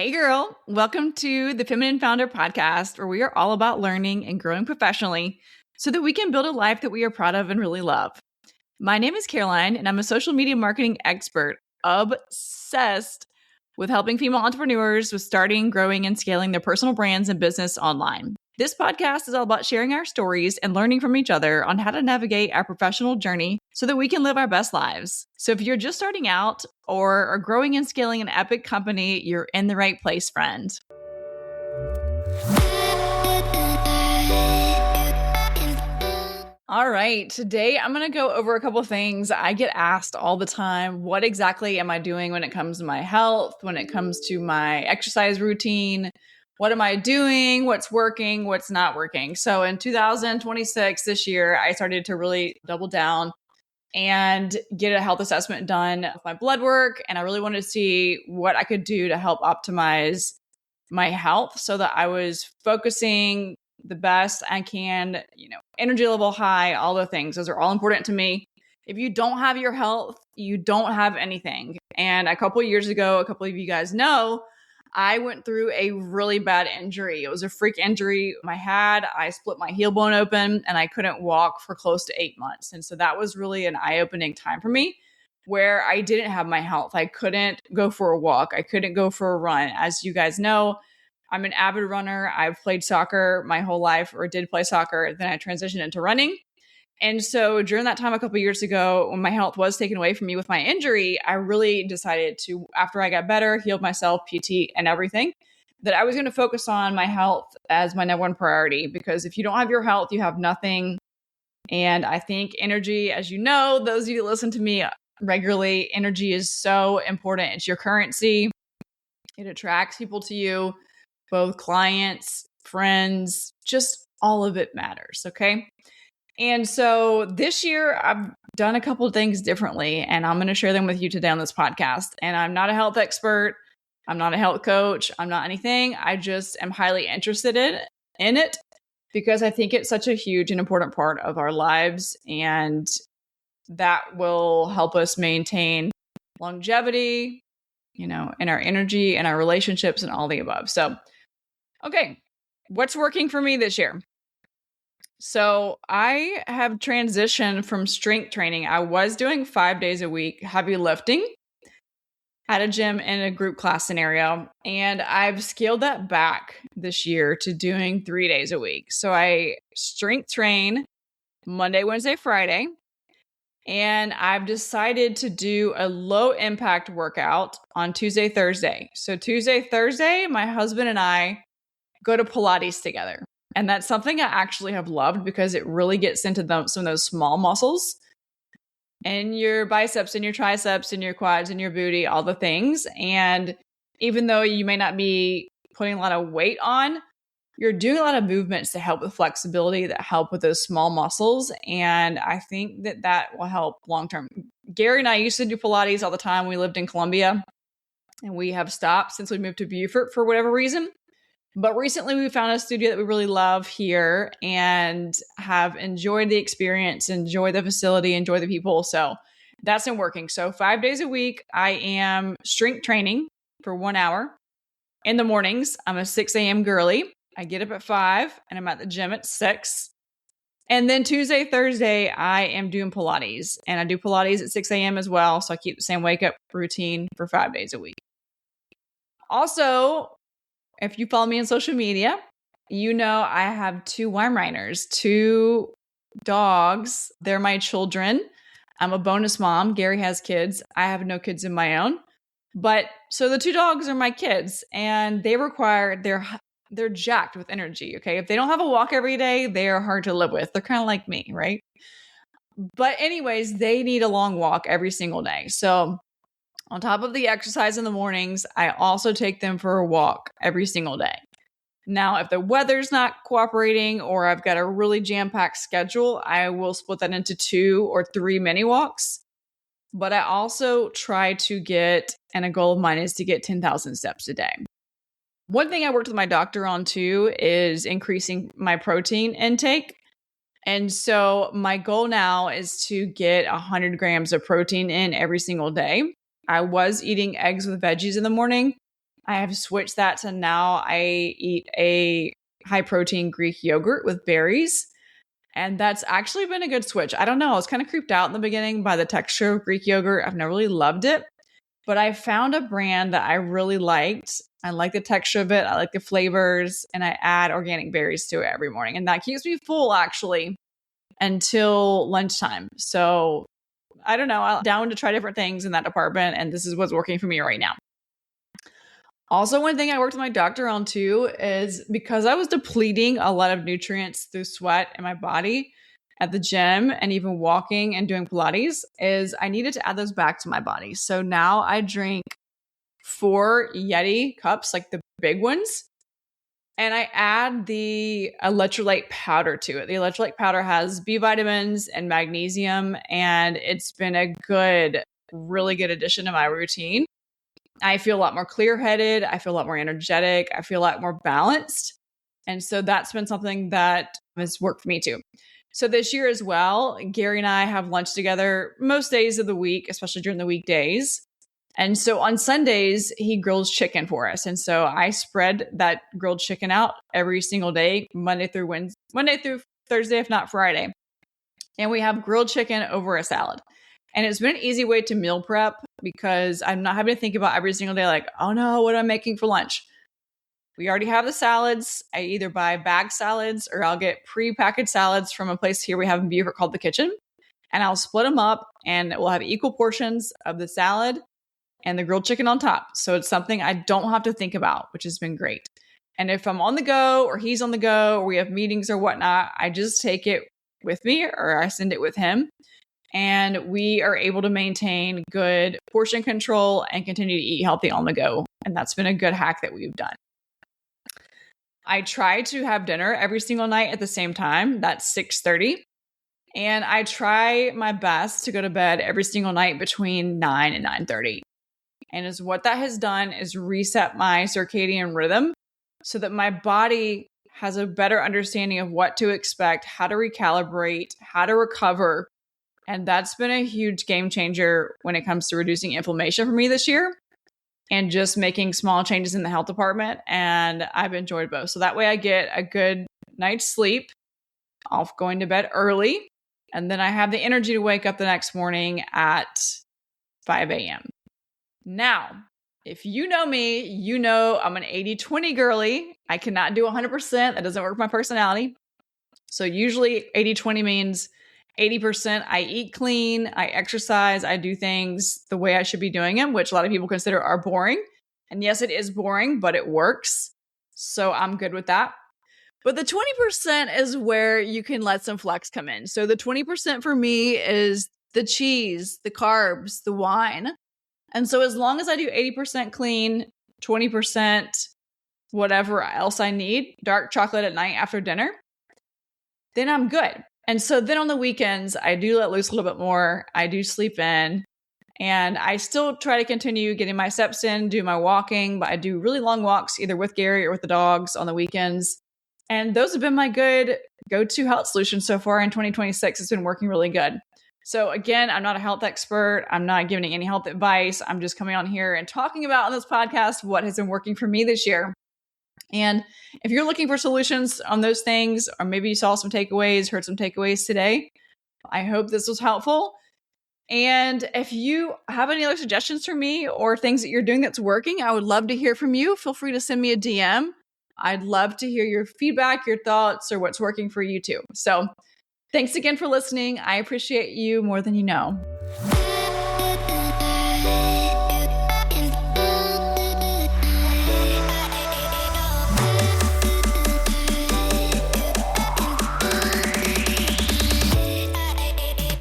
Hey girl, welcome to the Feminine Founder Podcast, where we are all about learning and growing professionally so that we can build a life that we are proud of and really love. My name is Caroline, and I'm a social media marketing expert obsessed with helping female entrepreneurs with starting, growing, and scaling their personal brands and business online. This podcast is all about sharing our stories and learning from each other on how to navigate our professional journey so that we can live our best lives. So if you're just starting out or are growing and scaling an epic company, you're in the right place, friend. All right, today I'm going to go over a couple of things. I get asked all the time, what exactly am I doing when it comes to my health, when it comes to my exercise routine? What am I doing? What's working? What's not working? So in 2026, this year, I started to really double down and get a health assessment done with my blood work. And I really wanted to see what I could do to help optimize my health so that I was focusing the best I can, energy level high, all the things. Those are all important to me. If you don't have your health, you don't have anything. And a couple of years ago, a couple of you guys know, I went through a really bad injury. It was a freak injury I split my heel bone open and I couldn't walk for close to 8 months. And so that was really an eye-opening time for me where I didn't have my health. I couldn't go for a walk. I couldn't go for a run. As you guys know, I'm an avid runner. I've played soccer my whole life, or did play soccer. Then I transitioned into running. And so during that time a couple of years ago, when my health was taken away from me with my injury, I really decided to, after I got better, healed myself, PT and everything, that I was going to focus on my health as my number one priority. Because if you don't have your health, you have nothing. And I think energy, as you know, those of you that listen to me regularly, energy is so important. It's your currency. It attracts people to you, both clients, friends, just all of it matters. Okay. And so this year I've done a couple of things differently, and I'm going to share them with you today on this podcast. And I'm not a health expert. I'm not a health coach. I'm not anything. I just am highly interested in it because I think it's such a huge and important part of our lives. And that will help us maintain longevity, in our energy and our relationships and all the above. So, okay, what's working for me this year? So I have transitioned from strength training. I was doing 5 days a week, heavy lifting at a gym in a group class scenario. And I've scaled that back this year to doing 3 days a week. So I strength train Monday, Wednesday, Friday. And I've decided to do a low impact workout on Tuesday, Thursday. So Tuesday, Thursday, my husband and I go to Pilates together. And that's something I actually have loved because it really gets into some of those small muscles and your biceps and your triceps and your quads and your booty, all the things. And even though you may not be putting a lot of weight on, you're doing a lot of movements to help with flexibility, that help with those small muscles. And I think that will help long-term. Gary and I used to do Pilates all the time. We lived in Columbia and we have stopped since we moved to Beaufort for whatever reason. But recently we found a studio that we really love here and have enjoyed the experience, enjoy the facility, enjoy the people. So that's been working. So 5 days a week, I am strength training for 1 hour. In the mornings, I'm a 6 a.m. girly. I get up at 5 and I'm at the gym at 6. And then Tuesday, Thursday, I am doing Pilates. And I do Pilates at 6 a.m. as well. So I keep the same wake up routine for 5 days a week. Also, if you follow me on social media, you know I have 2 Weimaraners, 2 dogs. They're my children. I'm a bonus mom. Gary has kids. I have no kids of my own. But so the 2 dogs are my kids, and they're jacked with energy. Okay. If they don't have a walk every day, they are hard to live with. They're kind of like me, right? But anyways, they need a long walk every single day. So on top of the exercise in the mornings, I also take them for a walk every single day. Now, if the weather's not cooperating or I've got a really jam-packed schedule, I will split that into 2 or 3 mini walks. But I also try to get, and a goal of mine is to get 10,000 steps a day. One thing I worked with my doctor on too is increasing my protein intake. And so my goal now is to get 100 grams of protein in every single day. I was eating eggs with veggies in the morning, I have switched that to now I eat a high protein Greek yogurt with berries. And that's actually been a good switch. I don't know. I was kind of creeped out in the beginning by the texture of Greek yogurt. I've never really loved it, but I found a brand that I really liked. I like the texture of it. I like the flavors, and I add organic berries to it every morning. And that keeps me full actually until lunchtime. So I don't know. I'm down to try different things in that department. And this is what's working for me right now. Also, one thing I worked with my doctor on too is because I was depleting a lot of nutrients through sweat in my body at the gym and even walking and doing Pilates, is I needed to add those back to my body. So now I drink 4 Yeti cups, like the big ones, and I add the electrolyte powder to it. The electrolyte powder has B vitamins and magnesium, and it's been a really good addition to my routine. I feel a lot more clear-headed. I feel a lot more energetic. I feel a lot more balanced. And so that's been something that has worked for me too. So this year as well, Gary and I have lunch together most days of the week, especially during the weekdays. And so on Sundays, he grills chicken for us. And so I spread that grilled chicken out every single day, Monday through Thursday, if not Friday. And we have grilled chicken over a salad. And it's been an easy way to meal prep because I'm not having to think about every single day, like, oh no, what am I making for lunch? We already have the salads. I either buy bag salads or I'll get pre-packaged salads from a place here we have in Beaufort called The Kitchen. And I'll split them up and we'll have equal portions of the salad and the grilled chicken on top. So it's something I don't have to think about, which has been great. And if I'm on the go or he's on the go or we have meetings or whatnot, I just take it with me or I send it with him. And we are able to maintain good portion control and continue to eat healthy on the go. And that's been a good hack that we've done. I try to have dinner every single night at the same time. That's 6:30. And I try my best to go to bed every single night between 9 and 9:30. And is what that has done is reset my circadian rhythm so that my body has a better understanding of what to expect, how to recalibrate, how to recover. And that's been a huge game changer when it comes to reducing inflammation for me this year and just making small changes in the health department. And I've enjoyed both. So that way I get a good night's sleep off going to bed early. And then I have the energy to wake up the next morning at 5 a.m. Now, if you know me, you know I'm an 80-20 girly. I cannot do 100%. That doesn't work with my personality. So usually 80-20 means 80% I eat clean, I exercise, I do things the way I should be doing them, which a lot of people consider are boring. And yes, it is boring, but it works. So I'm good with that. But the 20% is where you can let some flex come in. So the 20% for me is the cheese, the carbs, the wine. And so as long as I do 80% clean, 20% whatever else I need, dark chocolate at night after dinner, then I'm good. And so then on the weekends, I do let loose a little bit more. I do sleep in and I still try to continue getting my steps in, do my walking, but I do really long walks either with Gary or with the dogs on the weekends. And those have been my good go-to health solutions so far in 2026. It's been working really good. So again, I'm not a health expert. I'm not giving any health advice. I'm just coming on here and talking about on this podcast what has been working for me this year. And if you're looking for solutions on those things, or maybe you saw some takeaways, heard some takeaways today, I hope this was helpful. And if you have any other suggestions for me or things that you're doing that's working, I would love to hear from you. Feel free to send me a DM. I'd love to hear your feedback, your thoughts, or what's working for you too. So thanks again for listening. I appreciate you more than you know.